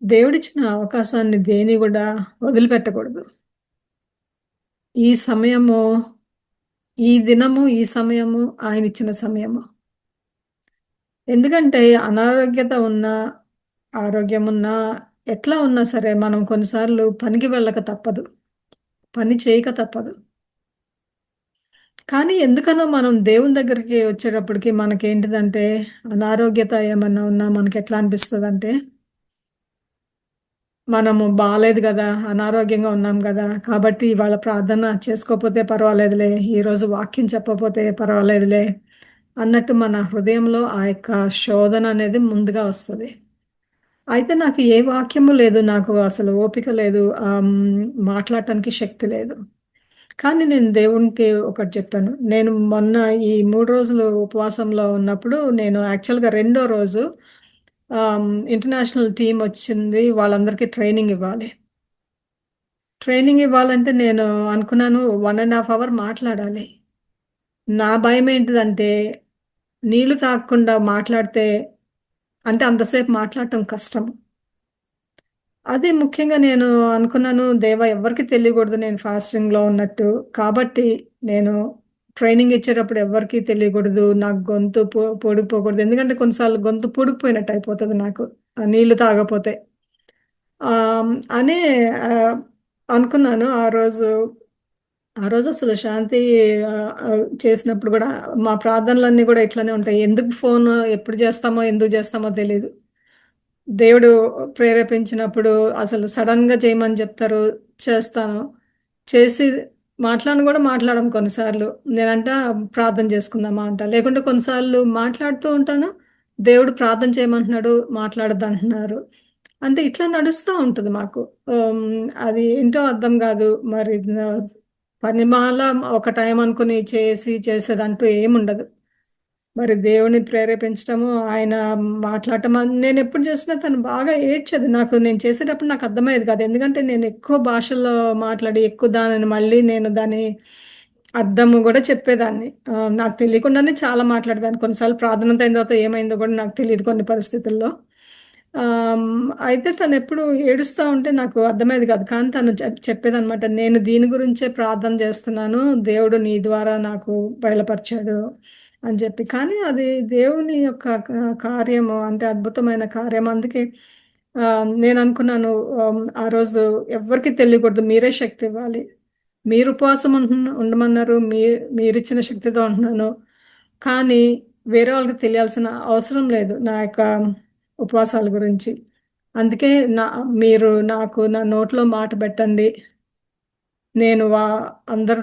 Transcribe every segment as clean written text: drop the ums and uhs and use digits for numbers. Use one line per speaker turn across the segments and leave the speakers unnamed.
దేవుడిచ్చిన అవకాశాన్ని దేన్ని గూడా వదిలిపెట్టకూడదు. ఈ సమయము, ఈ దినము, ఈ సమయము ఆయనిచ్చిన సమయము. ఎందుకంటే అనారోగ్యత ఉన్నా, ఆరోగ్యమున్నా, ఎట్లా ఉన్నా సరే మనం కొన్నిసార్లు పనికి వెళ్ళక తప్పదు. పని చేయక తప్పదు. కానీ ఎందుకనో మనం దేవుని దగ్గరికి వచ్చేటప్పటికి మనకేంటిదంటే అనారోగ్యత ఏమన్నా ఉన్నా మనకెట్లా అనిపిస్తదంటే మనము బాలేదు గదా! అనారోగ్యంగా ఉన్నాం గదా! కాబట్టి ఇవాళ ప్రార్థన చేసుకోపోతే పర్వాలేదులే, ఈరోజు వాక్యం చెప్పపోతే పర్వాలేదులే అన్నట్టు మన హృదయంలో ఆ యొక్క శోధన అనేది ముందుగా వస్తది. అయితే నాకు ఏ వాక్యము లేదు. నాకు అసలు ఓపిక లేదు. మాట్లాడటానికి శక్తి లేదు. కానీ నేను దేవునికి ఒకటి చెప్పాను. నేను మొన్న ఈ 3 రోజులు ఉపవాసంలో ఉన్నప్పుడు నేను యాక్చువల్‌గా రెండో రోజు ఇంటర్నేషనల్ టీమ్ వచ్చింది. వాళ్ళందరికీ ట్రైనింగ్ ఇవ్వాలి. ట్రైనింగ్ ఇవ్వాలంటే నేను అనుకున్నాను 1 ½ అవర్ మాట్లాడాలి. నా భయమేంటిదంటే నీళ్లు తాగకుండా మాట్లాడితే అంటే అంతసేపు మాట్లాడటం కష్టం. అదే ముఖ్యంగా నేను అనుకున్నాను, దేవా ఎవ్వరికీ తెలియకూడదు నేను ఫాస్టింగ్‌లో ఉన్నట్టు. కాబట్టి నేను ట్రైనింగ్ ఇచ్చేటప్పుడు ఎవ్వరికీ తెలియకూడదు. నాకు గొంతు పూడుకుపోకూడదు. ఎందుకంటే కొన్నిసార్లు గొంతు పూడుకుపోయినట్టు అయిపోతది నాకు. నీళ్లు తాగపోతే. అని ఆహ్, అనుకున్నాను. ఆ రోజు అసలు శాంతి చేసినప్పుడు గూడా మా ప్రార్థనలన్నీ గూడా ఇట్లనే ఉంటాయి. ఎందుకు ఫోను ఎప్పుడు జేస్తామో, ఎందుకు జేస్తామో తెలీదు. దేవుడు ప్రేరేపించినప్పుడు అసలు సడెన్‌గా చేయమని జెప్తారు. చేస్తాను. చేసి మాట్లాడను గూడా మాట్లాడము కొన్నిసార్లు. నేనంటా ప్రార్థన జేసుకుందామా అంటా. లేకుంటే కొన్నిసార్లు మాట్లాడుతూ ఉంటాను. దేవుడు ప్రార్థన చేయమంటున్నాడు, మాట్లాడొద్దంటున్నారు. అంటే ఇట్లా నడుస్తా ఉంటది మాకు. అది ఏంటో అర్థం గాదు. మరి పనిమాల ఒక టైం అనుకుని చేసేదంటూ ఏముండదు. మరి దేవుడిని ప్రేరేపించటము, ఆయన మాట్లాడటం నేనెప్పుడు చేసినా తను బాగా ఏడ్చేది. నేను చేసేటప్పుడు నాకు అర్థమయ్యేది కాదు. ఎందుకంటే నేను ఎక్కువ భాషల్లో మాట్లాడి, ఎక్కువ దానిని మళ్ళీ నేను దాని అర్థము గూడా చెప్పేదాన్ని. నాకు తెలియకుండానే చాలా మాట్లాడేదాన్ని. కొన్నిసార్లు ప్రార్థనంత అయిన తర్వాత ఏమైందో గూడా నాకు తెలీదు కొన్ని పరిస్థితుల్లో. అయితే తనెప్పుడు ఏడుస్తా ఉంటే నాకు అర్థమయ్యేది కాదు. కానీ తను చెప్పేదనమాట. "నేను దీని గురించే ప్రార్థన చేస్తున్నాను. దేవుడు నీ ద్వారా నాకు బయలుపరిచాడు" అని చెప్పి. కానీ అది దేవుని యొక్క కార్యము అంటే అద్భుతమైన కార్యం. అందుకే నేననుకున్నాను ఆ రోజు ఎవ్వరికీ తెలియకూడదు. మీరే శక్తి ఇవ్వాలి. మీరు ఉపవాసం ఉండమన్నారు. మీరిచ్చిన శక్తితో ఉంటున్నాను. కానీ వేరే వాళ్ళకి తెలియాల్సిన అవసరం లేదు నా యొక్క ఉపవాసాల గురించి. అందుకే మీరు నాకు నా నోట్లో మాట పెట్టండి. నేను అందరు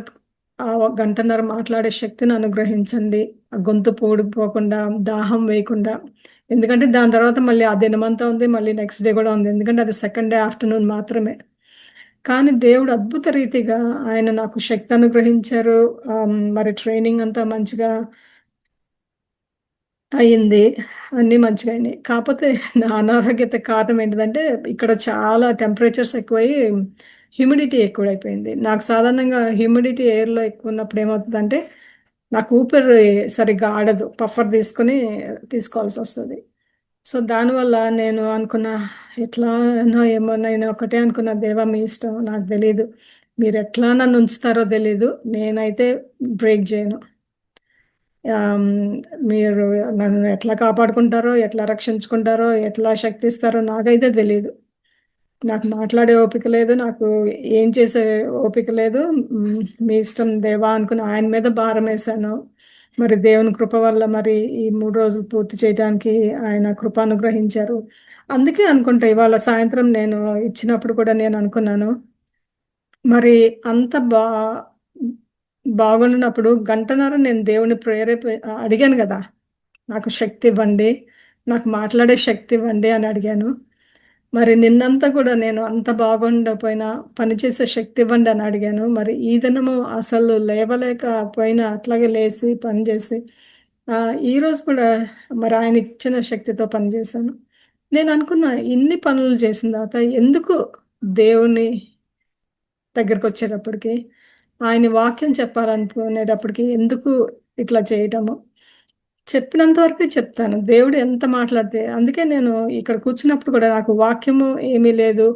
గంటన్నర మాట్లాడే శక్తిని అనుగ్రహించండి. ఆ గొంతు పూడుకుపోకుండా, దాహం వేయకుండా. ఎందుకంటే దాని తర్వాత మళ్ళీ ఆ దినమంతా ఉంది. మళ్ళీ నెక్స్ట్ డే గూడా ఉంది. ఎందుకంటే అది సెకండ్ డే ఆఫ్టర్‌నూన్ మాత్రమే. కానీ దేవుడు అద్భుత రీతిగా ఆయన నాకు శక్తి అనుగ్రహించారు. మరి ట్రైనింగ్ అంతా మంచిగా అయింది. అన్నీ మంచిగా అయినాయి. కాపోతే నా అనారోగ్యతకి కారణం ఏంటిదంటే, ఇక్కడ చాలా టెంపరేచర్స్ ఎక్కువయ్యి, హ్యూమిడిటీ ఎక్కువైపోయింది. నాకు సాధారణంగా హ్యూమిడిటీ ఎయిర్‌లో ఎక్కువున్నప్పుడు ఏమవుతదంటే, నాకు ఊపిరి సరిగ్గా ఆడదు. పఫర్ తీసుకోవాల్సొస్తది. సో, దానివల్ల నేను అనుకున్నా, ఎట్లానో ఏమో నేను ఒకటే అనుకున్నా, దేవా మీ ఇష్టం నాకు తెలీదు. మీరెట్లా నన్నుంచుతారో తెలీదు. నేనైతే బ్రేక్ జేయను. ఆహ్, హ్మ్. మీరు నన్ను ఎట్లా కాపాడుకుంటారో, ఎట్లా రక్షించుకుంటారో, ఎట్లా శక్తిస్తారో నాకైతే తెలీదు. నాకు మాట్లాడే ఓపిక లేదు. నాకు ఏం చేసే ఓపిక లేదు. మీ ఇష్టం దేవా అనుకుని ఆయన మీద భారమేశాను. మరి దేవుని కృప వల్ల మరి ఈ 3 రోజులు పూర్తి చేయడానికి ఆయన కృప అనుగ్రహించారు. అందుకే అనుకుంటా ఇవాళ సాయంత్రం నేను ఇచ్చినప్పుడు కూడా నేననుకున్నాను. మరి అంత బాగుండినప్పుడు గంటన్నర నేను దేవుడిని అడిగాను గదా! నాకు శక్తి ఇవ్వండి. నాకు మాట్లాడే శక్తి ఇవ్వండి అని అడిగాను. మరి నిన్నంతా కూడా నేను అంత బాగుండకపోయినా పనిచేసే శక్తి ఇవ్వండి అని అడిగాను. మరి ఈ దినము అసలు లేవలేకపోయినా అట్లాగే లేసి పని చేసి ఈరోజు కూడా మరి ఆయన ఇచ్చిన శక్తితో పనిచేశాను. నేను అనుకున్నా ఇన్ని పనులు చేసిన తర్వాత ఎందుకు దేవుని దగ్గరకొచ్చేటప్పటికి, ఆయన వాక్యం చెప్పాలనుకునేటప్పటికి ఎందుకు ఇట్లా చేయటము? చెప్పినంత వరకే చెప్తాను. దేవుడు ఎంత మాట్లాడితే అందుకే నేను ఇక్కడ కూర్చున్నప్పుడు కూడా నాకు వాక్యము ఏమీ లేదు.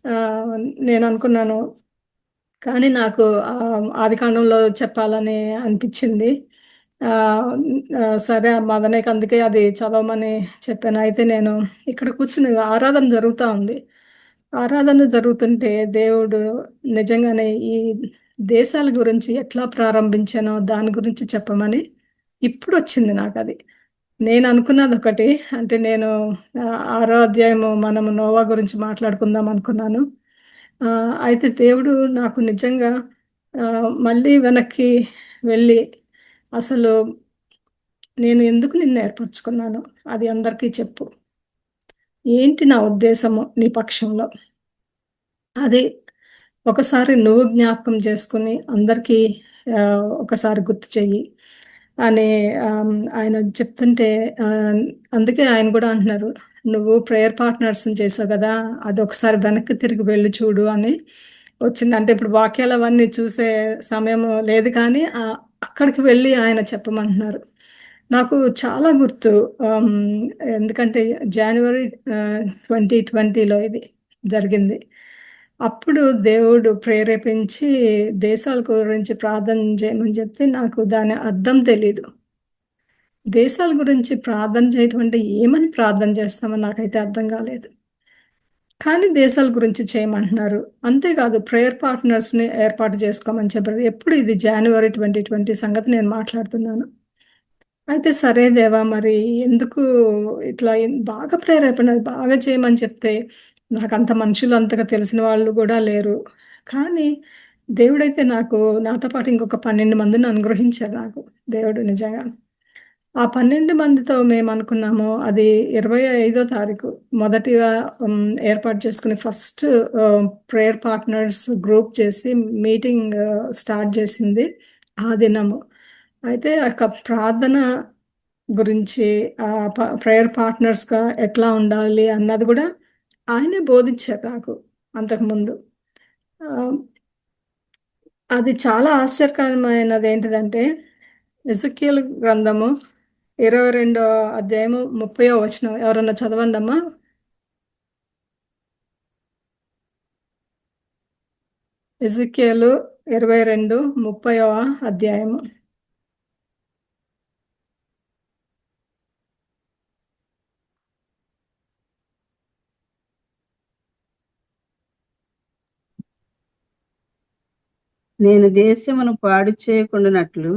ఆహ్, నేననుకున్నాను. కానీ నాకు ఆదికాండంలో చెప్పాలని అనిపిచ్చింది. ఆహ్, సరే మదనయ్యకి అందుకే అది చదవమని చెప్పాను. అయితే నేను ఇక్కడ కూర్చొని ఆరాధన జరుగుతా ఉంది. ఆరాధన జరుగుతుంటే దేవుడు నిజంగానే ఈ దేశాల గురించి ఎట్లా ప్రారంభించానో దాని గురించి చెప్పమని ఇప్పుడొచ్చింది నాకది. నేననుకున్నదొకటి. అంటే నేను ఆరో అధ్యాయము మనము నోవా గురించి మాట్లాడుకుందాం అనుకున్నాను. అయితే దేవుడు నాకు నిజంగా మళ్ళీ వెనక్కి వెళ్ళి అసలు నేను ఎందుకు నిన్ను ఏర్పరచుకున్నాను? అది అందరికీ చెప్పు. ఏంటి నా ఉద్దేశము నీ పక్షంలో? అది ఒకసారి నువ్వు జ్ఞాపకం చేసుకొని అందరికీ ఒకసారి గుర్తు చెయ్యి అని ఆయన చెప్తుంటే ఆహ్, అందుకే ఆయన గూడా అంటున్నారు, "నువ్వు ప్రేయర్ పార్ట్నర్స్‌ని చేసావు గదా! అదొకసారి వెనక్కి తిరిగి వెళ్లి చూడు" అని వచ్చింది. అంటే ఇప్పుడు వాక్యాలవన్నీ చూసే సమయం లేదు కానీ అక్కడికి వెళ్ళి ఆయన చెప్పమంటున్నారు. నాకు చాలా గుర్తు. ఆహ్, ఎందుకంటే జనవరి 2020లో ఇది జరిగింది. అప్పుడు దేవుడు ప్రేరేపించి దేశాల గురించి ప్రార్థన చేయమని చెప్తే నాకు దాని అర్థం తెలీదు. దేశాల గురించి ప్రార్థన చేయటం అంటే ఏమని ప్రార్థన చేస్తామో నాకైతే అర్థం కాలేదు. కానీ దేశాల గురించి చేయమంటున్నారు. అంతేకాదు ప్రేయర్ పార్ట్నర్స్‌ని ఏర్పాటు చేసుకోమని చెప్పారు. ఎప్పుడు ఇది జనవరి 2020 సంగతి నేను మాట్లాడుతున్నాను. అయితే సరే దేవా! మరి ఎందుకు ఇట్లా బాగా ప్రేరేపణ బాగా చేయమని చెప్తే, నాకంత మనుషులు అంతగా తెలిసిన వాళ్ళు గూడా లేరు. కానీ దేవుడైతే నాతో పాటు ఇంకొక 12 మందిని అనుగ్రహించారు నాకు దేవుడు నిజంగా. ఆ 12 మందితో మేమనుకున్నాము అది 25 తారీఖు మొదటిగా ఏర్పాటు చేసుకుని ఫస్ట్ ప్రేయర్ పార్ట్నర్స్ గ్రూప్ చేసి మీటింగ్ స్టార్ట్ చేసింది ఆ దినము. అయితే ప్రార్థన గురించి ప్రేయర్ పార్ట్నర్స్‌గా ఎట్లా ఉండాలి అన్నది గూడా ఆయనే బోధించారు నాకు అంతకుముందు. ఆహ్, అది చాలా ఆశ్చర్యకరమైనదేంటిదంటే ఎజెకియేలు గ్రంథము 22 అధ్యాయము 30 వచనం ఎవరన్నా చదవండమ్మా? ఎజెకియేలు 22, 30 అధ్యాయము.
నేను దేశమును పాడు చేయకుండానట్లు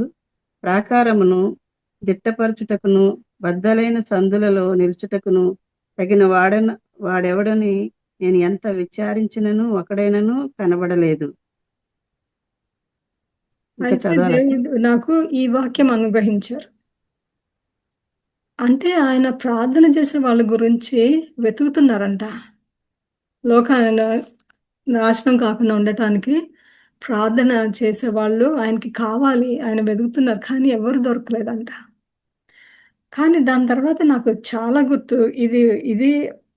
ప్రాకారమును దిట్టపరచుటకును బద్దలైన సందులలో నిలుచుటకును తగిన వాడెవడని నేను ఎంత విచారించినను ఒకడైనను కనబడలేదు. ఇంకా
అయితే
చదవాలా?
దేవుడు నాకు ఈ వాక్యం అనుగ్రహించారు. అంటే ఆయన ప్రార్థన చేసే వాళ్ళ గురించి వెతుకుతున్నారంట. లోకాన నాశనం కాకుండా ఉండటానికి ప్రార్థన చేసేవాళ్ళు ఆయనకి కావాలి. ఆయన వెతుకుతున్నారు. కానీ ఎవరు దొరకలేదంట. కానీ దాని తర్వాత నాకు చాలా గుర్తు. ఇది ఇది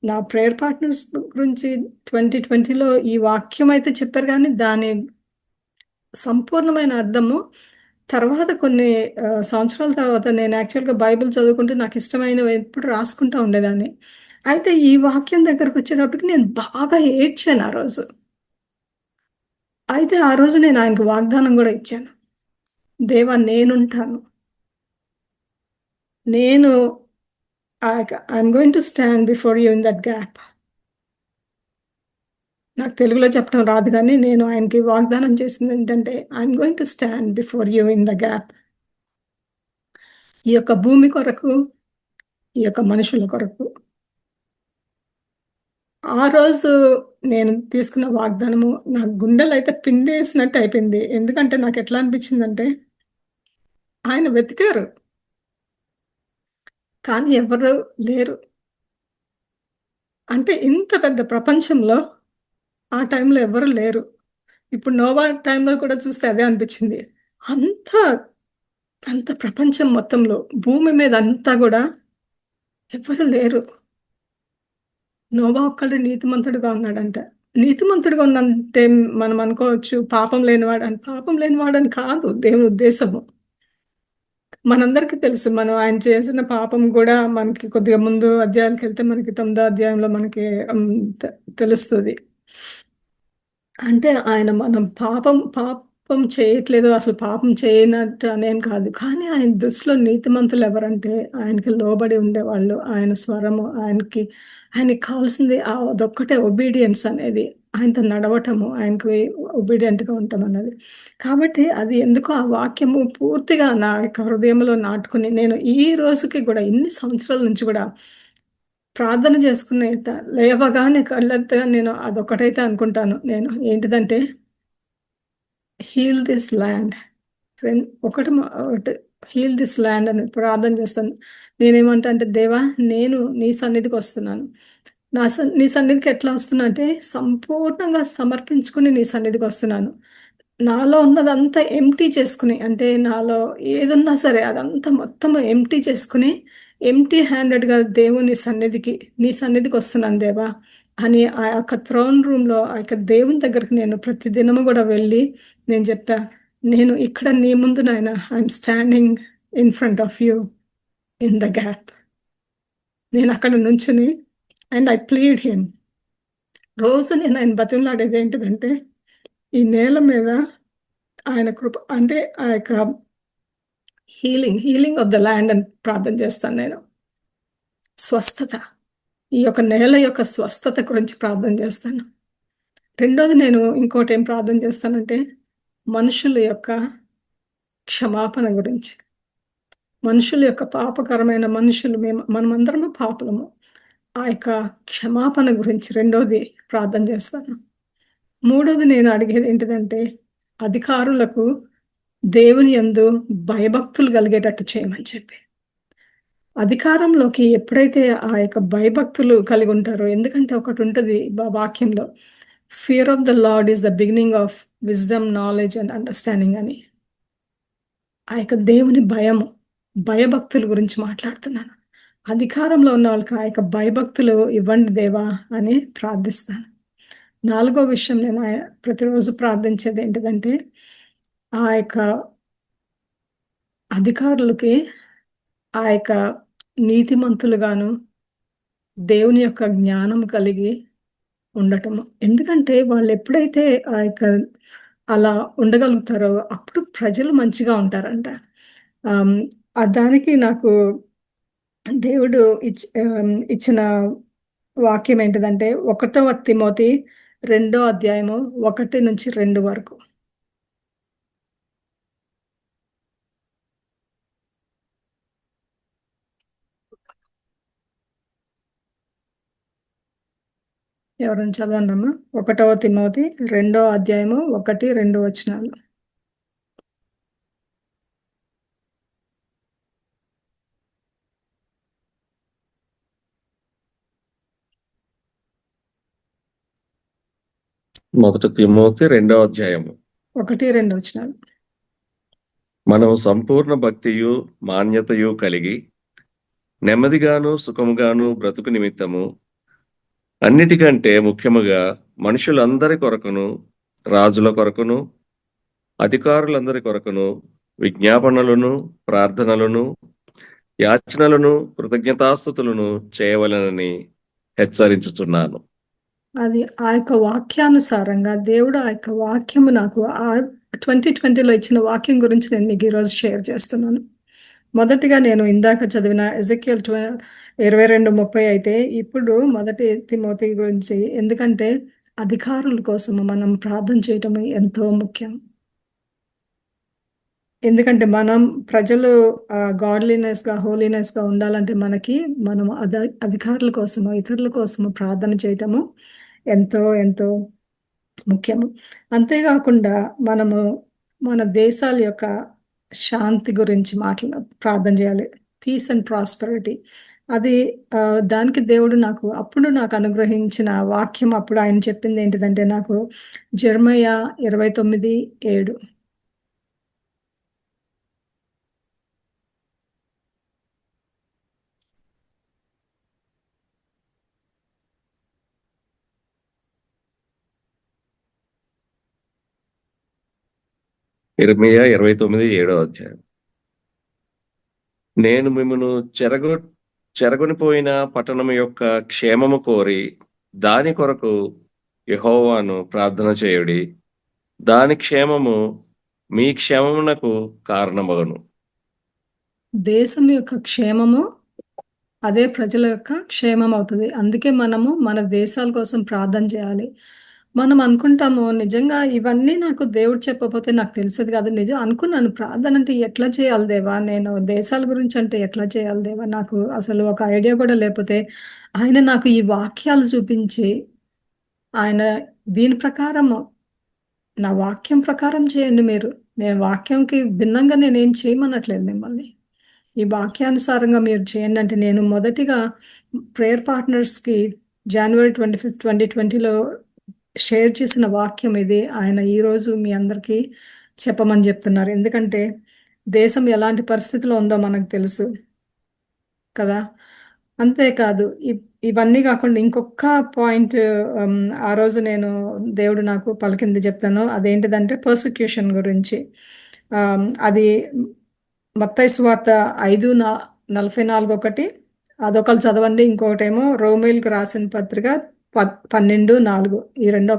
నా ప్రేయర్ పార్ట్నర్స్ గురించి 2020లో ఈ వాక్యం అయితే చెప్పారు గానీ, దాని సంపూర్ణమైన అర్థము తర్వాత కొన్ని సంవత్సరాల తర్వాత నేను యాక్చువల్‌గా బైబిల్ చదువుకుంటూ నాకిష్టమైనవి ఎప్పుడు రాసుకుంటా ఉండేదాన్ని. అయితే ఈ వాక్యం దగ్గరకొచ్చేటప్పటికి నేను బాగా ఏడ్చాను ఆ రోజు. అయితే ఆ రోజు నేను ఆయనకి వాగ్దానం గూడా ఇచ్చాను. దేవా నేనుంటాను. నేను I'm going to stand before you in that gap. నాకు తెలుగులో చెప్పడం రాదు గానీ, నేను ఆయనకి వాగ్దానం చేసిందేంటంటే, I'm going to stand before you in the gap. ఈ యొక్క భూమి కొరకు, ఈ యొక్క మనుషుల కొరకు. ఆ రోజు నేను తీసుకున్న వాగ్దానము నా గుండెలైతే పిండేసినట్టు అయిపోయింది. ఎందుకంటే నాకెట్లా అనిపించిందంటే, ఆయన వెతికారు. కానీ ఎవరు లేరు. అంటే ఇంత పెద్ద ప్రపంచంలో ఆ టైంలో ఎవ్వరు లేరు. ఇప్పుడు నోవా టైంలో కూడా చూస్తే అదే అనిపించింది. అంత, అంత ప్రపంచం మొత్తంలో భూమి మీద అంతా గూడా ఎవ్వరు లేరు. నోవా ఒక్కడే నీతిమంతుడుగా ఉన్నాడంట. నీతిమంతుడుగా ఉన్నంటే మనం అనుకోవచ్చు పాపం లేనివాడని. పాపం లేనివాడని కాదు దేవుని ఉద్దేశము. మనందరికీ తెలుసు. మనం ఆయన చేసిన పాపం కూడా మనకి కొద్దిగా ముందు అధ్యాయాలకు వెళ్తే మనకి 9వ అధ్యాయంలో మనకి హ్మ్, తెలుస్తది. అంటే ఆయన మనం పాపం చేయట్లేదు, అసలు పాపం చేయనట్టు అనేం కాదు. కానీ ఆయన దృష్టిలో నీతిమంతులు ఎవరంటే ఆయనకి లోబడి ఉండేవాళ్ళు. ఆయన స్వరము ఆయనకి కావాల్సింది అదొక్కటే ఒబీడియన్స్ అనేది. ఆయనతో నడవటము, ఆయనకి ఒబీడియంట్‌గా ఉండటం అన్నది. కాబట్టి అది ఎందుకో ఆ వాక్యము పూర్తిగా నా యొక్క హృదయంలో నాటుకొని నేను ఈ రోజుకి గూడా ఇన్ని సంవత్సరాల నుంచి గూడా ప్రార్థన చేసుకునే లేవగానే కళ్ళెత్తగా నేను అదొక్కటైతే అనుకుంటాను నేను. ఏంటిదంటే హీల్ దిస్ ల్యాండ్. ఒకటి హీల్ దిస్ ల్యాండ్ అని ప్రార్థన చేస్తాను. నేనేమంటా అంటే దేవా నేను నీ సన్నిధికొస్తున్నాను. నీ సన్నిధికి ఎట్లా వస్తున్నా అంటే సంపూర్ణంగా సమర్పించుకొని నీ సన్నిధికొస్తున్నాను. నాలో ఉన్నదంతా ఎంప్టీ చేసుకుని అంటే నాలో ఏదున్నా సరే అదంతా మొత్తం ఎంప్టీ చేసుకుని ఎంప్టీ హ్యాండెడ్‌గా నీ సన్నిధికొస్తున్నాను దేవా! అని ఆ యొక్క థ్రోన్ రూమ్‌లో ఆ యొక్క దేవుని దగ్గరికి నేను ప్రతి దినము గూడా వెళ్ళి నేను చెప్తా, నేను ఇక్కడ నీ ముందు నాయనా I'm standing in front of you in the gap. నేనక్కడ నుంచుని అండ్ ఐ ప్లీడ్ హిమ్. రోజు నేను ఆయన బతిమలాడేది ఏంటిదంటే, ఈ నేల మీద ఆయన కృప అంటే ఆ యొక్క హీలింగ్ ఆఫ్ ద ల్యాండ్ అని ప్రార్థన చేస్తాను నేను. స్వస్థత. ఈ యొక్క నేల యొక్క స్వస్థత గురించి ప్రార్థన చేస్తాను. రెండోది నేను ఇంకోటేం ప్రార్థన చేస్తానంటే, మనుషుల యొక్క క్షమాపణ గురించి. మనుషుల యొక్క పాపకరమైన మనుషులు మనమందరము పాపులము. ఆ యొక్క క్షమాపణ గురించి రెండోది ప్రార్థన చేస్తాను. మూడోది నేను అడిగేది ఏంటిదంటే, అధికారులకు దేవుని యందు భయభక్తులు కలిగేటట్టు చేయమని చెప్పి. అధికారంలోకి ఎప్పుడైతే ఆ యొక్క భయభక్తులు కలిగి ఉంటారో ఎందుకంటే ఒకటుంటది వాక్యంలో fear of the lord is the beginning of wisdom, knowledge and understanding అని. ఆ యొక్క దేవుని భయభక్తుల గురించి మాట్లాడుతున్నాను. అధికారంలో ఉన్న వాళ్ళకి ఆ యొక్క భయభక్తులు ఇవ్వండి దేవా అని ప్రార్థిస్తాను. నాలుగో విషయం నేను ప్రతిరోజు ప్రార్థించేది ఏంటిదంటే, ఆ యొక్క అధికారులకి ఆ యొక్క నీతిమంతులుగాను, దేవుని యొక్క జ్ఞానం కలిగి ఉండటము. ఎందుకంటే వాళ్ళెప్పుడైతే ఆ యొక్క అలా ఉండగలుగుతారో అప్పుడు ప్రజలు మంచిగా ఉంటారంట. ఆహ్, హ్మ్. దానికి నాకు దేవుడు ఇచ్చిన వాక్యం ఏంటిదంటే, 1 తిమోతి రెండో అధ్యాయము 1-2 వరకు. ఎవరైనా చదవండమ్మా. 1 తిమోతి రెండో అధ్యాయము 1, 2 వచనాలు.
మొదటి తిమోతి 2వ అధ్యాయము.
1, 2 వచనాలు.
మనము సంపూర్ణ భక్తియు మాన్యతయు కలిగి నెమ్మదిగాను సుఖముగాను బ్రతుకు నిమిత్తము అన్నిటికంటే ముఖ్యముగా మనుషులందరి కొరకును రాజుల కొరకును అధికారులందరి కొరకును విజ్ఞాపనలను ప్రార్థనలను యాచనలను కృతజ్ఞతాస్తుతులను చేయవలెనని హెచ్చరించుచున్నాను.
అది ఆ యొక్క వాక్యానుసారంగా దేవుడు ఆ యొక్క వాక్యము నాకు 2020లో ఇచ్చిన వాక్యం గురించి నేను మీకు ఈరోజు షేర్ చేస్తున్నాను. మొదటిగా నేను ఇందాక చదివిన ఎజెకియల్ 22:30 అయితే ఇప్పుడు మొదటి తిమోతి గురించి ఎందుకంటే అధికారుల కోసము మనం ప్రార్థన చేయటం ఎంతో ముఖ్యం. ఎందుకంటే మనం ప్రజలు హోలీనెస్‌గా ఉండాలంటే మనం అధికారుల కోసము, ఇతరుల కోసము ప్రార్థన చేయటము ఎంతో ముఖ్యము. అంతేగాకుండా మనము మన దేశాల యొక్క శాంతి గురించి ప్రార్థన చేయాలి. Peace and prosperity. అది దానికి దేవుడు నాకు అనుగ్రహించిన వాక్యం అప్పుడు ఆయన చెప్పింది ఏంటిదంటే నాకు జెర్మయా 29:7.
ఇర్మీయా 29:7వ అధ్యాయం. నేను మిమ్మును చెరగొనిపోయిన పట్టణము యొక్క క్షేమము కోరి దాని కొరకు యెహోవాను ప్రార్థన చేయుడి. దాని క్షేమము మీ క్షేమమునకు కారణమగును.
దేశం యొక్క క్షేమము అదే ప్రజల యొక్క క్షేమం అవుతుంది. అందుకే మనము మన దేశాల కోసం ప్రార్థన చేయాలి. మనం అనుకుంటాము నిజంగా ఇవన్నీ నాకు దేవుడు చెప్పకపోతే నాకు తెలిసేది కాదు. నిజం అనుకున్నాను, ప్రార్థన అంటే ఎట్లా చేయాలి దేవా, నేను దేశాల గురించి అంటే ఎట్లా చేయాలి దేవా, నాకు అసలు ఒక ఐడియా కూడా లేకపోతే ఆయన నాకు ఈ వాక్యాలు చూపించి ఆయన దీని ప్రకారము నా వాక్యం ప్రకారం చేయండి మీరు. నేను వాక్యంకి భిన్నంగా నేనేం చేయమనట్లేదు మిమ్మల్ని. ఈ వాక్యానుసారంగా మీరు చేయండి అంటే నేను మొదటిగా ప్రేయర్ పార్ట్నర్స్కి జనవరి 25, 2020లో షేర్ చేసిన వాక్యం ఇది. ఆయన ఈరోజు మీ అందరికీ చెప్పమని చెప్తున్నారు. ఎందుకంటే దేశం ఎలాంటి పరిస్థితిలో ఉందో మనకు తెలుసు కదా. అంతేకాదు ఇవన్నీ కాకుండా ఇంకొక పాయింట్ ఆ రోజు నేను దేవుడు నాకు పలికింది చెప్తాను. అదేంటిదంటే పర్సిక్యూషన్ గురించి. అది మత్తయి సువార్త 5:44 అదొకరు చదవండి. ఇంకొకటేమో రోమేల్కి రాసిన పత్రిక 12:4. ఈ రెండో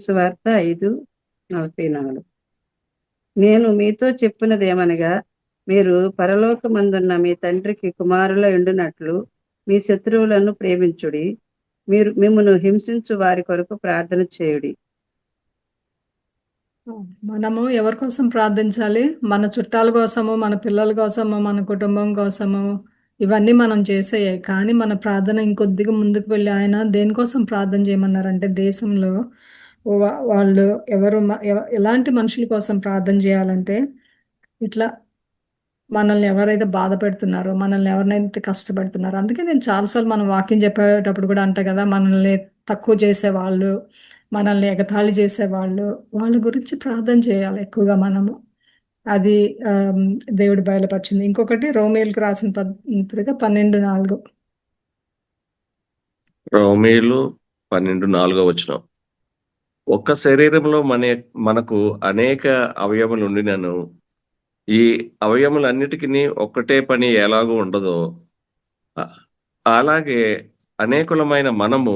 సువార్త 5:44. నేను మీతో చెప్పినదేమనగా, మీరు పరలోకమందున్న మీ తండ్రికి కుమారుల ఉండునట్లు మీ శత్రువులను ప్రేమించుడి, మీరు మిమ్మును హింసించు వారి కొరకు ప్రార్థన చేయుడి.
మనము ఎవరి కోసం ప్రార్థించాలి? మన చుట్టాల కోసము, మన పిల్లల కోసము, మన కుటుంబం కోసము, ఇవన్నీ మనం చేసేయే. కానీ మన ప్రార్థన ఇంకొద్దిగా ముందుకు వెళ్ళి ఆయన దేనికోసం ప్రార్థన చేయమన్నారంటే దేశంలో వాళ్ళు ఎలాంటి మనుషుల కోసం ప్రార్థన చేయాలంటే ఇట్లా మనల్ని ఎవరైతే బాధ పెడుతున్నారో, మనల్ని ఎవరినైతే కష్టపెడుతున్నారో. అందుకే నేను చాలాసార్లు మనం వాక్యం చెప్పేటప్పుడు కూడా అంటా కదా, మనల్ని తక్కువ చేసేవాళ్ళు, మనల్ని ఎగతాళి చేసేవాళ్ళు, వాళ్ళ గురించి ప్రార్థన చేయాలి ఎక్కువగా మనము. అది దేవుడు బయలుపరిచింది. ఇంకొకటి రోమేలుకు రాసిన పత్రిక 12:4.
రోమీయులు 12:4 ఒక్క శరీరంలో మనకు అనేక అవయవములు ఉండినను ఈ అవయములన్నిటికీ ఒక్కటే పని ఎలాగూ ఉండదో అలాగే అనేకులమైన మనము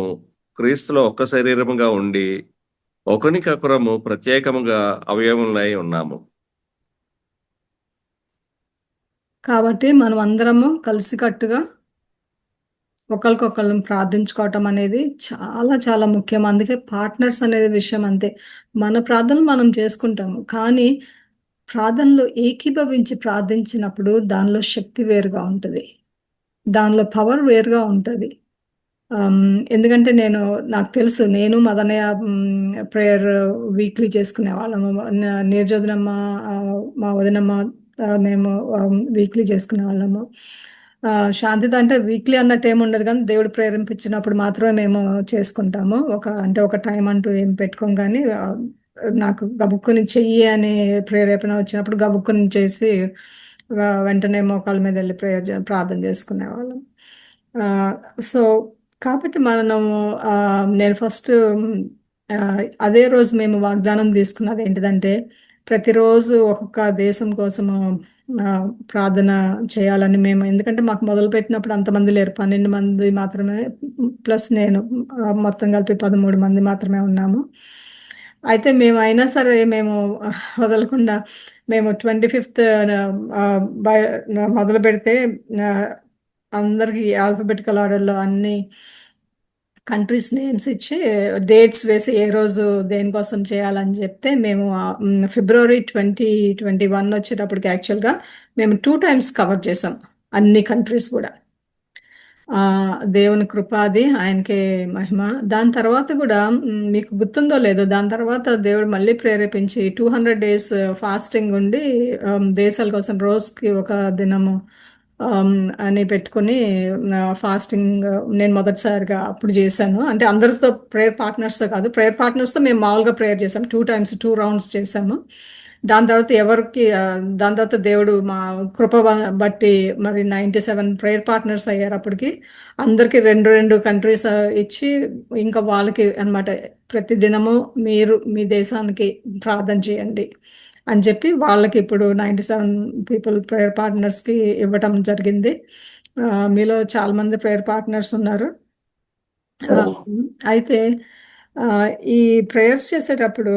క్రీస్తులో ఒక్క శరీరముగా ఉండి ఒకరికొకరము ప్రత్యేకముగా అవయవములై ఉన్నాము.
కాబట్టి మనం అందరము కలిసికట్టుగా ఒకరికొకళ్ళని ప్రార్థించుకోవటం అనేది చాలా చాలా ముఖ్యం. అందుకే పార్ట్నర్స్ అనేది విషయం అంతే. మన ప్రార్థనలు మనం చేసుకుంటాము, కానీ ప్రార్థనలో ఏకీభవించి ప్రార్థించినప్పుడు దానిలో శక్తి వేరుగా ఉంటుంది, దానిలో పవర్ వేరుగా ఉంటుంది. ఎందుకంటే నాకు తెలుసు, నేను మదనయ్య ప్రేయర్ వీక్లీ చేసుకునే వాళ్ళము. నీరజోదనమ్మ, మా వదినమ్మ, మేము వీక్లీ చేసుకునే వాళ్ళము. శాంతిత అంటే వీక్లీ అన్నట్టు ఏమి ఉండదు, కానీ దేవుడు ప్రేరేపించినప్పుడు మాత్రమే మేము చేసుకుంటాము. ఒక టైం అంటూ ఏం పెట్టుకోం. కానీ నాకు గబుక్కుని చెయ్యి అనే ప్రేరేపణ వచ్చినప్పుడు గబుక్కుని చేసి వెంటనే మోకాళ్ళ మీద వెళ్ళి ప్రార్థన చేసుకునేవాళ్ళం. సో కాబట్టి నేను ఫస్ట్ అదే రోజు మేము వాగ్దానం తీసుకున్నది ఏంటిదంటే, ప్రతిరోజు ఒక్కొక్క దేశం కోసము ప్రార్థన చేయాలని మేము. ఎందుకంటే మాకు మొదలు పెట్టినప్పుడు అంతమంది లేరు, 12 మంది మాత్రమే, ప్లస్ నేను, మొత్తం కలిపి 13 మంది మాత్రమే ఉన్నాము. అయితే అయినా సరే మేము వదలకుండా మేము 25th మొదలు పెడితే అందరికి ఆల్ఫబెటికల్ ఆర్డర్లో అన్ని కంట్రీస్ నేమ్స్ ఇచ్చి డేట్స్ వేసి ఏ రోజు దేనికోసం చేయాలని చెప్తే మేము ఫిబ్రవరి 2021 వచ్చేటప్పటికి యాక్చువల్గా మేము 2 times కవర్ చేసాం అన్ని కంట్రీస్ కూడా. దేవుని కృప, అది ఆయనకే మహిమ. దాని తర్వాత కూడా మీకు గుర్తుందో లేదో, దాని తర్వాత దేవుడు మళ్ళీ ప్రేరేపించి 200 days ఫాస్టింగ్ ఉండి దేశాల కోసం రోజుకి ఒక దినము అని పెట్టుకుని ఫాస్టింగ్ నేను మొదటిసారిగా అప్పుడు చేశాను. అంటే అందరితో ప్రేయర్ పార్ట్నర్స్తో కాదు, ప్రేయర్ పార్ట్నర్స్తో మేము మామూలుగా ప్రేయర్ చేసాం. 2 times 2 rounds చేసాము. దాని తర్వాత దాని తర్వాత దేవుడు మా కృప బట్టి మరి 97 ప్రేయర్ పార్ట్నర్స్ అయ్యారు. అప్పటికి అందరికి రెండు రెండు కంట్రీస్ ఇచ్చి ఇంకా వాళ్ళకి అన్నమాట ప్రతి దినము మీరు మీ దేశానికి ప్రార్థన చేయండి అని చెప్పి వాళ్ళకి ఇప్పుడు 97 పీపుల్ ప్రేయర్ పార్ట్నర్స్కి ఇవ్వటం జరిగింది. మీలో చాలా మంది ప్రేయర్ పార్ట్నర్స్ ఉన్నారు. అయితే ఈ ప్రేయర్స్ చేసేటప్పుడు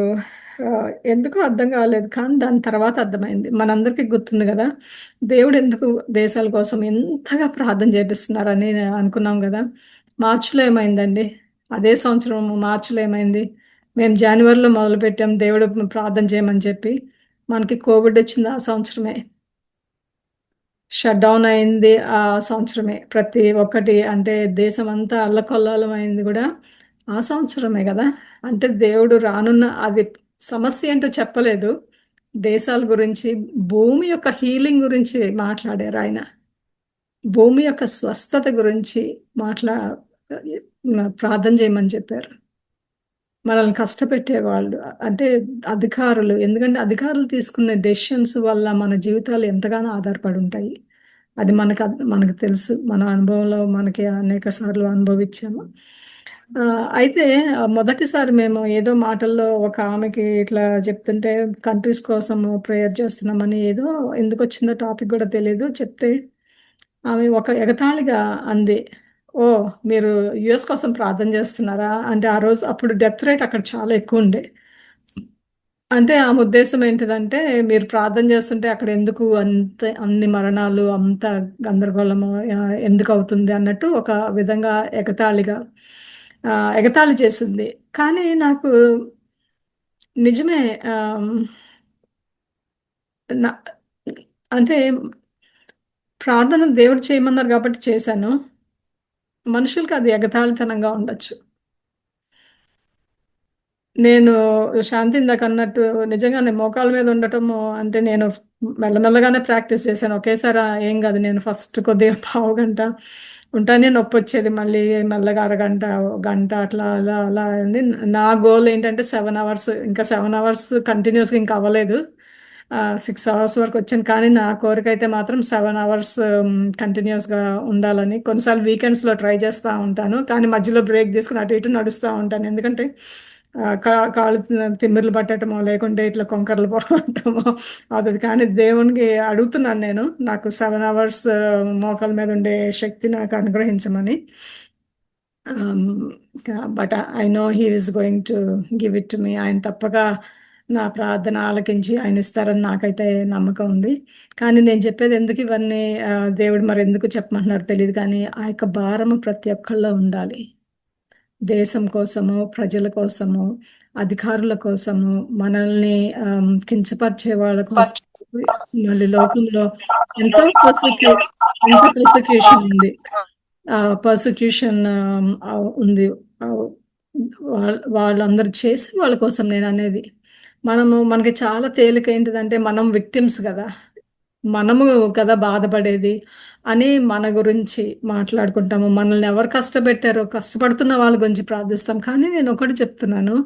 ఎందుకో అర్థం కాలేదు, కానీ దాని తర్వాత అర్థమైంది. మనందరికీ గుర్తుంది కదా, దేవుడు ఎందుకు దేశాల కోసం ఎంతగా ప్రార్థన చేపిస్తున్నారని అనుకున్నాం కదా. మార్చిలో ఏమైందండి? అదే సంవత్సరం మార్చిలో ఏమైంది? మేము జనవరిలో మొదలుపెట్టాం దేవుడు ప్రార్థన చేయమని చెప్పి. మనకి కోవిడ్ వచ్చింది ఆ సంవత్సరమే. షట్ డౌన్ అయింది ఆ సంవత్సరమే. ప్రతి ఒక్కటి అంటే దేశం అంతా అల్లకల్లోలం అయింది కూడా ఆ సంవత్సరమే కదా. అంటే దేవుడు రానున్న అది సమస్య ఏంటో చెప్పలేదు, దేశాల గురించి భూమి యొక్క హీలింగ్ గురించి మాట్లాడారు ఆయన. భూమి యొక్క స్వస్థత గురించి ప్రార్థన చేయమని చెప్పారు. మనల్ని కష్టపెట్టేవాళ్ళు అంటే అధికారులు, ఎందుకంటే అధికారులు తీసుకునే డెసిషన్స్ వల్ల మన జీవితాలు ఎంతగానో ఆధారపడి ఉంటాయి. అది మనకు తెలుసు, మన అనుభవంలో మనకి అనేక సార్లు అనుభవించాము. అయితే మొదటిసారి మేము ఏదో మాటల్లో ఒక ఆమెకి ఇట్లా చెప్తుంటే కంట్రీస్ కోసము ప్రేయర్ చేస్తున్నామని ఏదో ఎందుకు వచ్చిందో టాపిక్ కూడా తెలియదు చెప్తే ఆమె ఒక ఎగతాళిగా అంది, ఓ మీరు యుఎస్ కోసం ప్రార్థన చేస్తున్నారా అంటే ఆ రోజు అప్పుడు డెత్ రేట్ అక్కడ చాలా ఎక్కువ ఉండే. అంటే ఆమె ఉద్దేశం ఏంటిదంటే మీరు ప్రార్థన చేస్తుంటే అక్కడ ఎందుకు అన్ని మరణాలు అంత గందరగోళము ఎందుకు అవుతుంది అన్నట్టు ఒక విధంగా ఎగతాళి చేసింది. కానీ నాకు నిజమే, నా- అంటే ప్రార్థన దేవుడు చేయమన్నారు కాబట్టి చేశాను. మనుషులకి అది ఎగతాళితనంగా ఉండొచ్చు. నేను శాంతి ఇందాక అన్నట్టు నిజంగానే మోకాళ్ళ మీద ఉండటము అంటే నేను మెల్లమెల్లగానే ప్రాక్టీస్ చేశాను. ఒకేసారి ఏం కాదు, నేను ఫస్ట్ కొద్దిగా పావు గంట ఉంటానే నొప్పి వచ్చేది, మళ్ళీ మెల్లగా అరగంట గంట అట్లా అలా అలా అండి. నా గోల్ ఏంటంటే 7 అవర్స్, ఇంకా 7 అవర్స్ కంటిన్యూస్గా ఇంకా అవ్వలేదు. 6 అవర్స్ వరకు వచ్చాను, కానీ నా కోరిక అయితే మాత్రం 7 అవర్స్ కంటిన్యూస్గా ఉండాలని. కొన్నిసార్లు వీకెండ్స్లో ట్రై చేస్తూ ఉంటాను, కానీ మధ్యలో బ్రేక్ తీసుకుని అటు ఇటు నడుస్తూ ఉంటాను. ఎందుకంటే కాళ్ళు తిమ్మిర్లు పట్టడమో లేకుంటే ఇట్లా కొంకర్లు పోవటమో అవుతుంది. కానీ దేవునికి అడుగుతున్నాను నేను, నాకు 7 అవర్స్ మోకాల మీద ఉండే శక్తి నాకు అనుగ్రహించమని. But I know he is going to give it to me. ఆయన తప్పగా నా ప్రార్థన ఆలకించి ఆయన ఇస్తారని నాకైతే నమ్మకం ఉంది. కానీ నేను చెప్పేది ఎందుకు ఇవన్నీ దేవుడు మరి ఎందుకు చెప్పమంటున్నారు తెలియదు, కానీ ఆ యొక్క భారము ప్రతి ఒక్కళ్ళలో ఉండాలి. దేశం కోసము, ప్రజల కోసము, అధికారుల కోసము, మనల్ని కించపరిచే వాళ్ళ కోసం, మళ్ళీ లోకంలో ఎంతో పర్సిక్యూషన్ ఉంది. పర్సిక్యూషన్ ఉంది. వాళ్ళందరూ చేసి వాళ్ళ కోసం నేను అనేది. మనకి చాలా తేలిక ఏంటిదంటే మనం విక్టిమ్స్ కదా, మనము కదా బాధపడేది అని మన గురించి మాట్లాడుకుంటాము. మనల్ని ఎవరు కష్టపెట్టారో కష్టపడుతున్న వాళ్ళ గురించి ప్రార్థిస్తాం. కానీ నేను ఒకటి చెప్తున్నాను,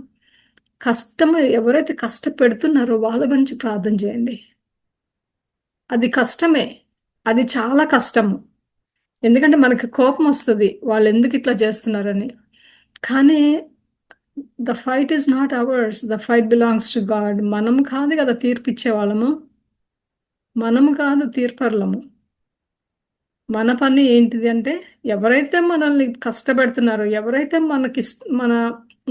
ఎవరైతే కష్టపెడుతున్నారో వాళ్ళ గురించి ప్రార్థన చేయండి. అది కష్టమే, అది చాలా కష్టము. ఎందుకంటే మనకి కోపం వస్తుంది వాళ్ళు ఎందుకు ఇట్లా చేస్తున్నారని. కానీ the fight is not hours, the fight belongs to God. మనము కాదు కదా తీర్పిచ్చే వాళ్ళము, మనము కాదు తీర్పర్లము. మన పని ఏంటిది అంటే ఎవరైతే మనల్ని కష్టపెడుతున్నారో, ఎవరైతే మన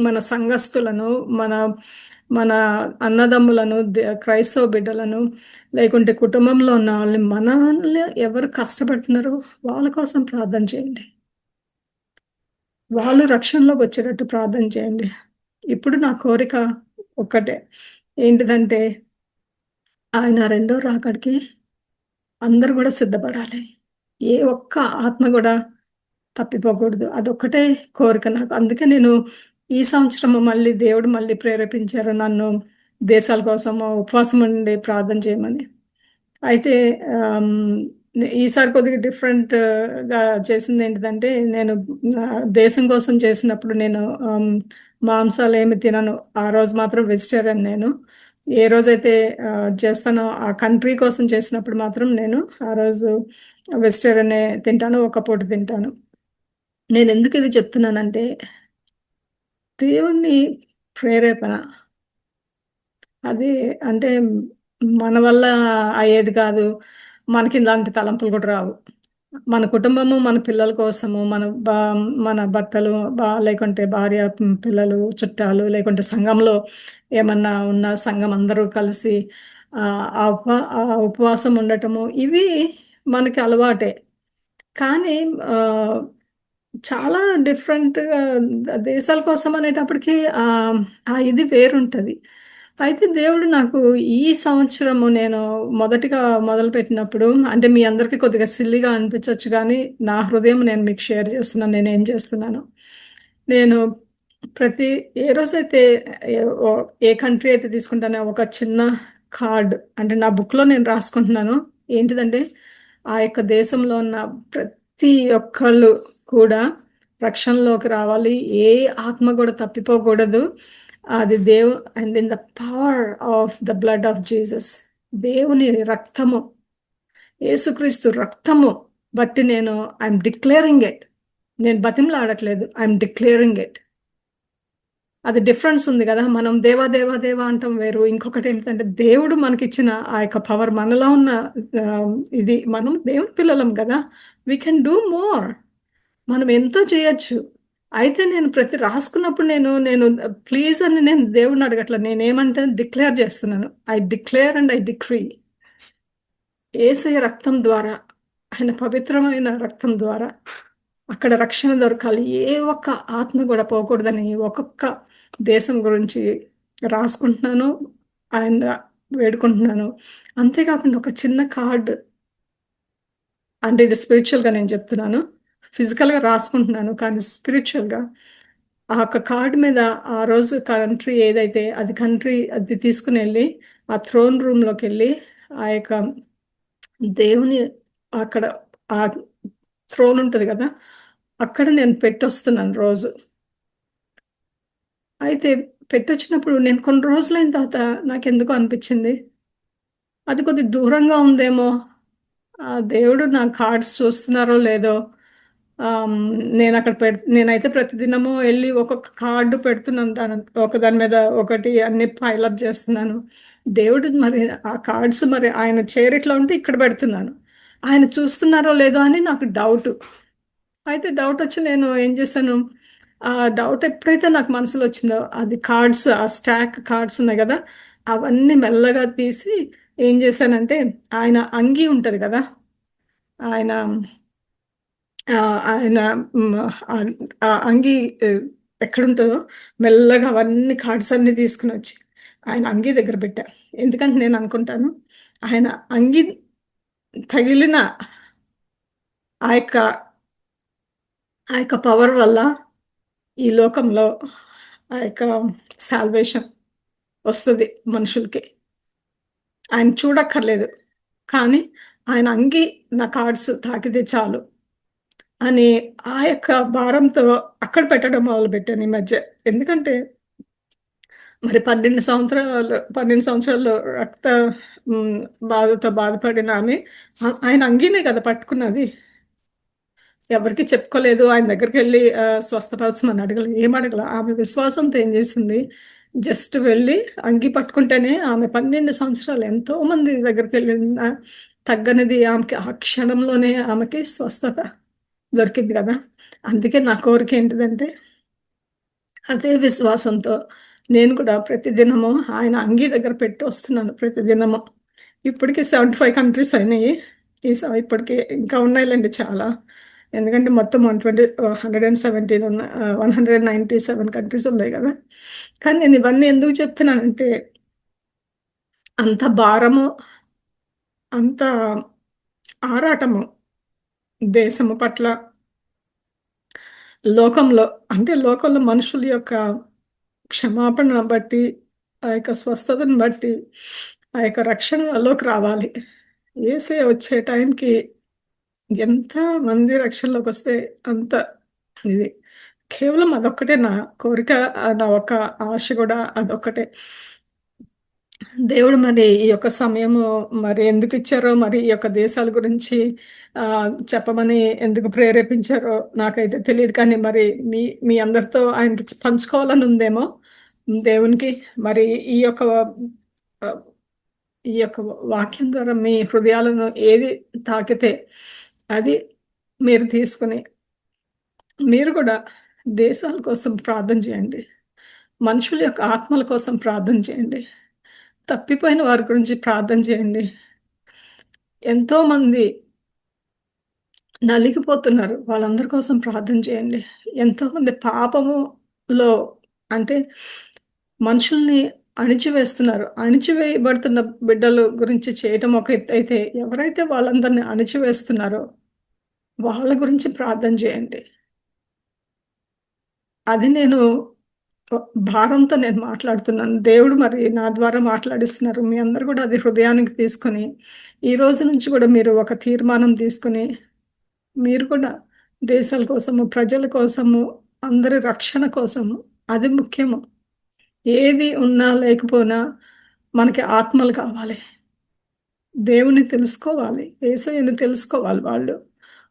మన సంఘస్థులను, మన మన అన్నదమ్ములను, క్రైస్తవ బిడ్డలను, లేకుంటే కుటుంబంలో ఉన్న వాళ్ళని, మనల్ని ఎవరు కష్టపెడుతున్నారో వాళ్ళ కోసం ప్రార్థన చేయండి. వాళ్ళు రక్షణలోకి వచ్చేటట్టు ప్రార్థన చేయండి. ఇప్పుడు నా కోరిక ఒక్కటే, ఏంటిదంటే ఆయన రెండో రాకడికి అందరూ కూడా సిద్ధపడాలి. ఏ ఒక్క ఆత్మ కూడా తప్పిపోకూడదు. అదొక్కటే కోరిక నాకు. అందుకే నేను ఈ సంవత్సరము దేవుడు మళ్ళీ ప్రేరేపించారు నన్ను దేశాల కోసము ఉపవాసం ఉండి ప్రార్థన చేయమని. అయితే ఈసారి కొద్దిగా డిఫరెంట్గా చేసింది ఏంటిదంటే, నేను దేశం కోసం చేసినప్పుడు నేను మాంసాలు ఏమి తినను. ఆ రోజు మాత్రం వెజిటేరియన్ నేను. ఏ రోజైతే చేస్తానో ఆ కంట్రీ కోసం చేసినప్పుడు మాత్రం నేను ఆ రోజు వెజిటేరియనే తింటాను, ఒక పూట తింటాను. నేను ఎందుకు ఇది చెప్తున్నానంటే దేవుని ప్రేరేపణ అది అంటే మన వల్ల అయ్యేది కాదు. మనకి ఇలాంటి తలంపులు కూడా రావు. మన కుటుంబము, మన పిల్లల కోసము, మన భర్తలు లేకుంటే భార్య, పిల్లలు, చుట్టాలు, లేకుంటే సంఘంలో ఏమన్నా ఉన్న సంఘం అందరూ కలిసి ఆ ఉపవాసం ఉండటము ఇవి మనకి అలవాటే. కానీ ఆ, చాలా డిఫరెంట్గా దేశాల కోసం అనేటప్పటికి ఇది వేరుంటుంది. అయితే దేవుడు నాకు ఈ సంవత్సరము నేను మొదటిగా మొదలుపెట్టినప్పుడు అంటే మీ అందరికీ కొద్దిగా సిల్లిగా అనిపించవచ్చు, కానీ నా హృదయం నేను మీకు షేర్ చేస్తున్నాను నేను ఏం చేస్తున్నాను. నేను ప్రతి ఏ రోజైతే ఏ ఏ కంట్రీ అయితే తీసుకుంటానో ఒక చిన్న కార్డ్ అంటే నా బుక్లో నేను రాసుకుంటున్నాను. ఏంటిదంటే ఆ యొక్క దేశంలో ఉన్న ప్రతి ఒక్కళ్ళు కూడా రక్షణలోకి రావాలి, ఏ ఆత్మ కూడా తప్పిపోకూడదు. అది and in the power of the blood of Jesus, దేవుని రక్తము, యేసుక్రీస్తు రక్తము బట్టి నేను ఐఎమ్ డిక్లేరింగ్ ఇట్. నేను బతిమలాడట్లేదు, ఐఎమ్ డిక్లేరింగ్ ఇట్. అది డిఫరెన్స్ ఉంది కదా. మనం దేవా దేవా దేవా అంటాం వేరు, ఇంకొకటి ఏంటంటే దేవుడు మనకిచ్చిన ఆ యొక్క పవర్, మనలో ఉన్న ఆ, ఇది మనం దేవుని పిల్లలం కదా, వీ కెన్ డూ మోర్. మనం ఎంతో చేయొచ్చు. అయితే నేను ప్రతి రాసుకున్నప్పుడు నేను నేను ప్లీజ్ అని నేను దేవుడిని అడగట్లా, నేనేమంటే డిక్లేర్ చేస్తున్నాను. I declare and I decree. Yesayya రక్తం ద్వారా, ఆయన పవిత్రమైన రక్తం ద్వారా అక్కడ రక్షణ దొరకాలి, ఏ ఒక్క ఆత్మ కూడా పోకూడదని ఒక్కొక్క దేశం గురించి రాసుకుంటున్నాను, ఆయన వేడుకుంటున్నాను. అంతేకాకుండా ఒక చిన్న కార్డ్, అంటే ఇది స్పిరిచువల్గా నేను చెప్తున్నాను, ఫిజికల్గా రాసుకుంటున్నాను కానీ స్పిరిచువల్గా ఆ యొక్క కార్డు మీద ఆ రోజు కంట్రీ ఏదైతే అది కంట్రీ అది తీసుకుని వెళ్ళి ఆ థ్రోన్ రూమ్లోకి వెళ్ళి ఆ యొక్క దేవుని అక్కడ ఆ థ్రోన్ ఉంటుంది కదా, అక్కడ నేను పెట్టొస్తున్నాను రోజు. అయితే పెట్టొచ్చినప్పుడు నేను కొన్ని రోజులైన తర్వాత నాకు ఎందుకో అనిపించింది అది కొద్ది దూరంగా ఉందేమో, ఆ దేవుడు నా కార్డ్స్ చూస్తున్నారో లేదో. ఆమ్, నేనైతే ప్రతిదినము వెళ్ళి ఒక్కొక్క కార్డు పెడుతున్నాను, దాని మీద ఒకటి అన్ని పైలప్ చేస్తున్నాను. దేవుడు మరి ఆ కార్డ్స్ మరి ఆయన చేరిట్లో ఉంటే ఇక్కడ పెడుతున్నాను, ఆయన చూస్తున్నారో లేదో అని నాకు డౌట్. అయితే డౌట్ వచ్చి నేను ఏం చేశాను, ఆ డౌట్ ఎప్పుడైతే నాకు మనసులో వచ్చిందో అది కార్డ్స్, ఆ స్టాక్ కార్డ్స్ ఉన్నాయి కదా, అవన్నీ మెల్లగా తీసి ఏం చేశానంటే ఆయన అంగీ ఉంటుంది కదా, ఆయన ఆ, ఆయన మ్, ఆ ఆ అంగీ ఎక్కడుంటుందో మెల్లగా అవన్నీ కార్డ్స్ అన్ని తీసుకుని వచ్చి ఆయన అంగీ దగ్గర పెట్టా. ఎందుకంటే నేను అనుకుంటాను ఆయన అంగీ తగిలిన ఆ యొక్క ఆ యొక్క పవర్ వల్ల ఈ లోకంలో ఆ యొక్క సాల్వేషన్ వస్తుంది మనుషులకి. ఆయన చూడక్కర్లేదు, కానీ ఆయన అంగి నా కార్డ్స్ తాకితే చాలు అని ఆ యొక్క భారంతో అక్కడ పెట్టడం మొదలుపెట్టాను ఈ మధ్య. ఎందుకంటే మరి 12 సంవత్సరాలు రక్త మ్, బాధతో బాధపడిన ఆమె ఆయన అంగీనే కదా పట్టుకున్నది. ఎవరికి చెప్పుకోలేదు, ఆయన దగ్గరికి వెళ్ళి స్వస్థపరచమని అడగలేదు, ఏం అడగల. ఆమె విశ్వాసంతో ఏం చేసింది, జస్ట్ వెళ్ళి అంగి పట్టుకుంటేనే ఆమె 12 సంవత్సరాలు ఎంతో మంది దగ్గరికి వెళ్ళిన తగ్గనిది ఆమెకి ఆ క్షణంలోనే ఆమెకి స్వస్థత దొరికింది కదా. అందుకే నా కోరిక ఏంటిదంటే అదే విశ్వాసంతో నేను కూడా ప్రతిదినము ఆయన అంగీ దగ్గర పెట్టి వస్తున్నాను ప్రతిదినము. ఇప్పటికి 75 కంట్రీస్ అయినాయి. ఇప్పటికి ఇంకా ఉన్నాయిలేండి చాలా, ఎందుకంటే మొత్తం 117 ఉన్న 197 కంట్రీస్ ఉన్నాయి కదా. కానీ నేను ఇవన్నీ ఎందుకు చెప్తున్నానంటే అంత భారము, అంత ఆరాటము దేశము పట్ల, లోకంలో అంటే లోకంలో మనుషుల యొక్క క్షమాపణను బట్టి, ఆ యొక్క స్వస్థతను బట్టి, ఆ యొక్క రక్షణలోకి రావాలి. ఏసే వచ్చే టైంకి ఎంత మంది రక్షణలోకి వస్తే అంత ఇది. కేవలం అదొక్కటే నా కోరిక, నా ఒక ఆశ కూడా అదొక్కటే. దేవుడు మరి ఈ యొక్క సమయము మరి ఎందుకు ఇచ్చారో, మరి ఈ యొక్క దేశాల గురించి చెప్పమని ఎందుకు ప్రేరేపించారో నాకైతే తెలియదు. కానీ మరి మీ మీ అందరితో ఆయనకి పంచుకోవాలని ఉందేమో దేవునికి. మరి ఈ యొక్క ఆ, ఈ యొక్క వాక్యం ద్వారా మీ హృదయాలను ఏది తాకితే అది మీరు తీసుకుని మీరు కూడా దేశాల కోసం ప్రార్థన చేయండి. మనుషుల యొక్క ఆత్మల కోసం ప్రార్థన చేయండి. తప్పిపోయిన వారి గురించి ప్రార్థన చేయండి. ఎంతోమంది నలిగిపోతున్నారు, వాళ్ళందరి కోసం ప్రార్థన చేయండి. ఎంతోమంది పాపములో అంటే మనుషుల్ని అణిచివేస్తున్నారు. అణిచివేయబడుతున్న బిడ్డల గురించి చేయటం ఒక ఎత్తు అయితే, ఎవరైతే వాళ్ళందరినీ అణిచివేస్తున్నారో వాళ్ళ గురించి ప్రార్థన చేయండి. అది నేను భారంతో నేను మాట్లాడుతున్నాను. దేవుడు మరి నా ద్వారా మాట్లాడిస్తున్నారు. మీ అందరు కూడా అది హృదయానికి తీసుకొని ఈ రోజు నుంచి కూడా మీరు ఒక తీర్మానం తీసుకొని మీరు కూడా దేశాల కోసము, ప్రజల కోసము, అందరి రక్షణ కోసము, అది ముఖ్యము. ఏది ఉన్నా లేకపోయినా మనకి ఆత్మలు కావాలి. దేవుని తెలుసుకోవాలి, యేసయ్యను తెలుసుకోవాలి.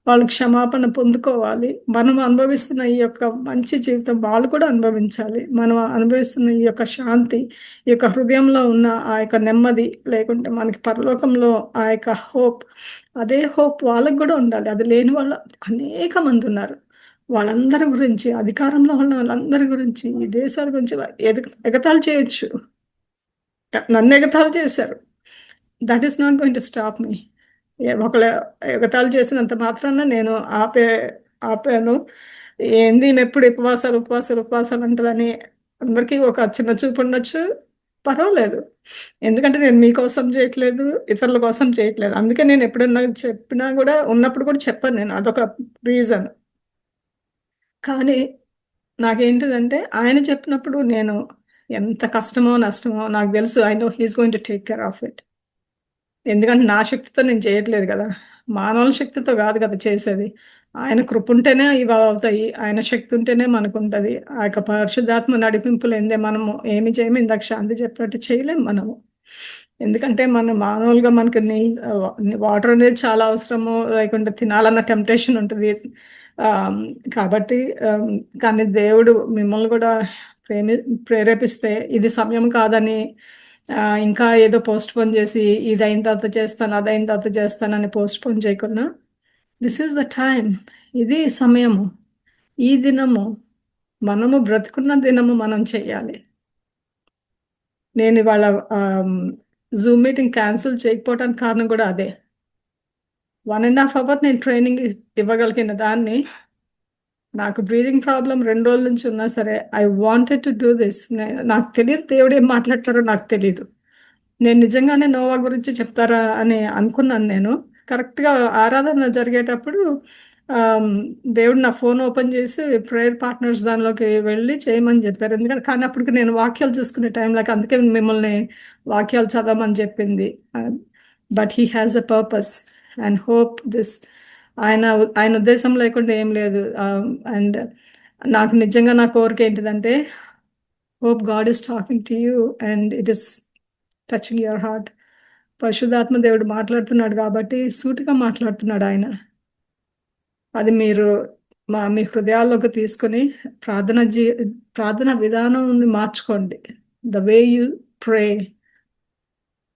వాళ్ళు క్షమాపణ పొందుకోవాలి. మనం అనుభవిస్తున్న ఈ యొక్క మంచి జీవితం వాళ్ళు కూడా అనుభవించాలి. మనం అనుభవిస్తున్న ఈ యొక్క శాంతి, ఈ యొక్క హృదయంలో ఉన్న ఆ యొక్క నెమ్మది, లేకుంటే మనకి పరలోకంలో ఆ యొక్క హోప్, అదే హోప్ వాళ్ళకు కూడా ఉండాలి. అది లేని వాళ్ళు అనేక మంది ఉన్నారు. వాళ్ళందరి గురించి, అధికారంలో ఉన్న వాళ్ళందరి గురించి, ఈ దేశాల గురించి ఎగతాళి చేయొచ్చు. నన్ను ఎగతాళి చేశారు. That is not going to stop me. ఒకళ్ళు ఎగతాళి చేసినంత మాత్రాన నేను ఆపాను. ఏంది ఈమె ఎప్పుడు ఉపవాసాలు అంటదని అందరికీ ఒక చిన్న చూపు ఉండొచ్చు. పర్వాలేదు, ఎందుకంటే నేను మీకోసం చేయట్లేదు, ఇతరుల కోసం చేయట్లేదు. అందుకే నేను ఎప్పుడన్నా చెప్పినా కూడా ఉన్నప్పుడు కూడా చెప్పాను నేను, అదొక రీజన్. కానీ నాకేంటిదంటే ఆయన చెప్పినప్పుడు నేను ఎంత కష్టమో నష్టమో నాకు తెలుసు. I know he's going to take care of it. ఎందుకంటే నా శక్తితో నేను చేయట్లేదు కదా, మానవుల శక్తితో కాదు కదా చేసేది. ఆయన కృప ఉంటేనే ఇవి అవుతాయి, ఆయన శక్తి ఉంటేనే మనకు ఉంటుంది. ఆ యొక్క పరిశుద్ధాత్మ నడిపింపు లేదే మనము ఏమి చేయము. ఇందాక శాంతి చెప్పినట్టు చేయలేము మనము. ఎందుకంటే మనం మానవులుగా మనకి వాటర్ అనేది చాలా అవసరము, లేకుంటే తినాలన్న టెంప్టేషన్ ఉంటుంది. కాబట్టి కానీ దేవుడు మిమ్మల్ని కూడా ప్రేరేపిస్తే ఇది సమయం కాదని ఇంకా ఏదో పోస్ట్ పోన్ చేసి ఇది అయిన తర్వాత చేస్తాను, అది అయిన తర్వాత చేస్తానని పోస్ట్ పోన్ చేయకుండా దిస్ ఈజ్ ద టైం, ఇది సమయము, ఈ దినము, మనము బ్రతుకున్న దినము మనం చెయ్యాలి. నేను ఇవాళ జూమ్ మీటింగ్ క్యాన్సిల్ చేయకపోవడానికి కారణం కూడా అదే. 1.5 hour నేను ట్రైనింగ్ ఇవ్వగలిగిన దాన్ని, నాకు బ్రీదింగ్ ప్రాబ్లం 2 రోజుల నుంచి ఉన్నా సరే I wanted to do this. నాకు తెలియదు దేవుడు ఏం మాట్లాడతారో, నాకు తెలీదు. నేను నిజంగానే నోవా గురించి చెప్తారా అని అనుకున్నాను. నేను కరెక్ట్గా ఆరాధన జరిగేటప్పుడు దేవుడు నా ఫోన్ ఓపెన్ చేసి ప్రేయర్ పార్ట్నర్స్ దానిలోకి వెళ్ళి చేయమని చెప్పారు. ఎందుకంటే కానీ అప్పటికి నేను వాక్యాలు చూసుకునే టైంలోకి, అందుకే మిమ్మల్ని వాక్యాలు చదవమని చెప్పింది. But he has a purpose and hope this. ఆయన ఉద్దేశం లేకుండా ఏం లేదు. అండ్ నాకు నిజంగా నా కోరిక ఏంటిదంటే, hope God is talking to you and it is touching your heart. పరిశుద్ధాత్మ దేవుడు మాట్లాడుతున్నాడు కాబట్టి సూటిగా మాట్లాడుతున్నాడు ఆయన. అది మీరు మీ హృదయాల్లోకి తీసుకొని ప్రార్థన విధానం మార్చుకోండి. ద వే యూ ప్రే,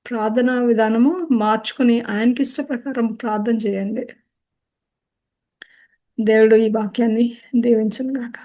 ప్రార్థన విధానము మార్చుకొని ఆయనకి ఇష్ట ప్రకారం ప్రార్థన చేయండి. దేవుడు ఈ వాక్యాన్ని దీవించును గాక.